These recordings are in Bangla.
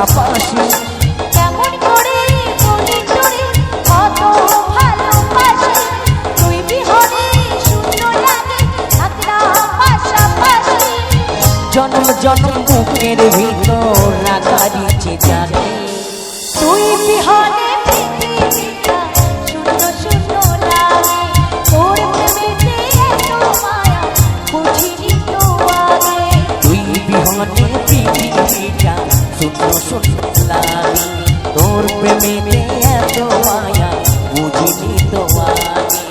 পাশাপাশি। কেমন করে বলি তোরে কত ভালোবাসি, তুই বিহনে শূন্য লাগে থাকনা পাশাপাশি। জন্ম জন্ম বুকের ভিতর রাখার ইচ্ছে জাগে, তুই বিহনে পৃথিবীটা শূন্য শূন্য লাগে, তোর প্রেমেতে এত মায়া বুঝিনি তো আগে। তুই বিহনে পৃথিবীটা শূন্য শূন্য লাগে, তোর প্রেমেতে এত মায়া বুঝিনি তো আগে।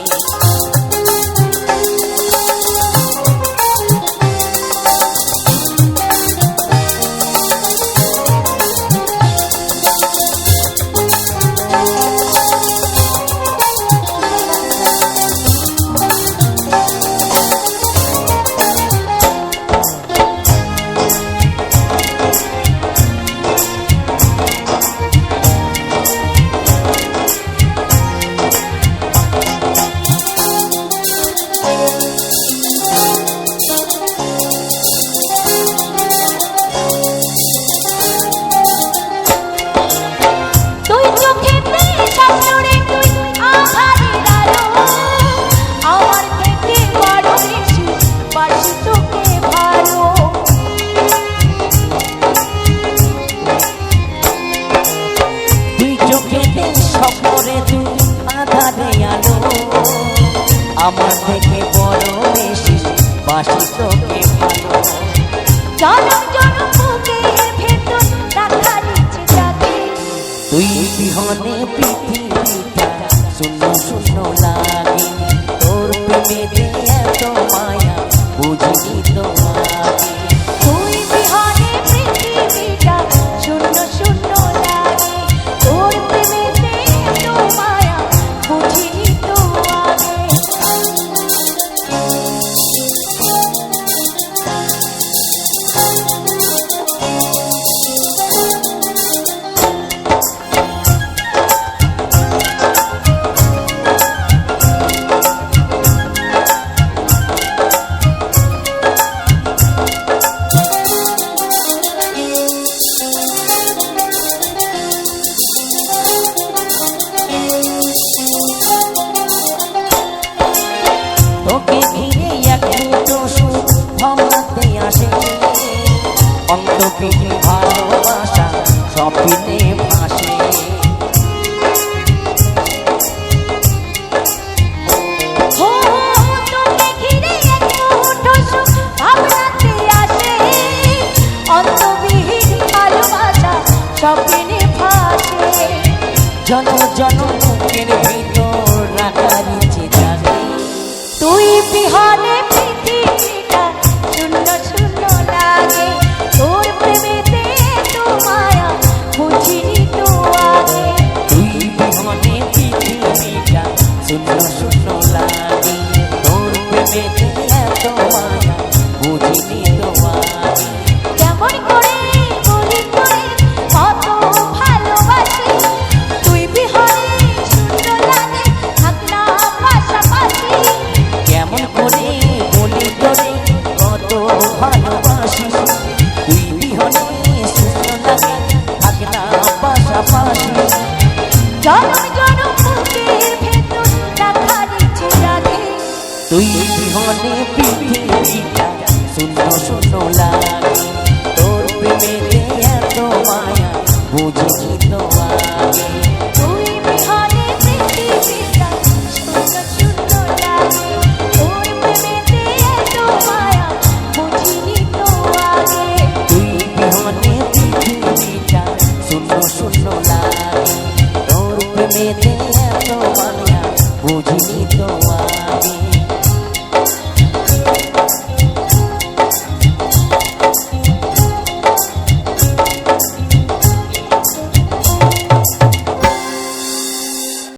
আমার থেকে বড় বেশি বাসি তোকে ভালো, জনম জনম বুকের ভেতর রাখার ইচ্ছে জাগে। তুই বিহনে পৃথিবীটা শূন্য শূন্য লাগে, তোর প্রেমেতে এত মায়া বুঝিনি তো আগে। তুই বিহনে পৃথিবীটা শূন্য শূন্য লাগে, তোর প্রেমেতে এত মায়া বুঝিনি তো আগে। তোকে ঘিরে এক দুটো সুখ ভাবতে আসে, অন্তহীন ভালোবাসা স্বপ্নে ভাসে। তোকে ঘিরে এক মুঠো সুখ ভাবনাতে আসে, অন্তহীন ভালোবাসা স্বপ্নে ভাসে। জন্ম জন্ম বুকের ভিতর রাখার ইচ্ছে জাগে, তুই বিহনে পৃথিবীটা শূন্য শূন্য লাগে, তোর প্রেমেতে এত মায়া বুঝিনি তো আগে। তুই বিহনে পৃথিবীটা শূন্য শূন্য লাগে, তোর প্রেমেতে এত মায়া বুঝিনি তো আগে। কেমন করে বলি তোরে কত ভালোবাসি, তুই বিহনে শূন্য লাগে থাকনা পাশাপাশি। কেমন করে বলি তোরে কত ভালোবাসি, তুই বিহনে শূন্য লাগে থাকনা পাশাপাশি। জনম জনম বুকের ভেতর রাখার ইচ্ছে জাগে, তুই বিহনে পৃথিবীটা শূন্য শূন্য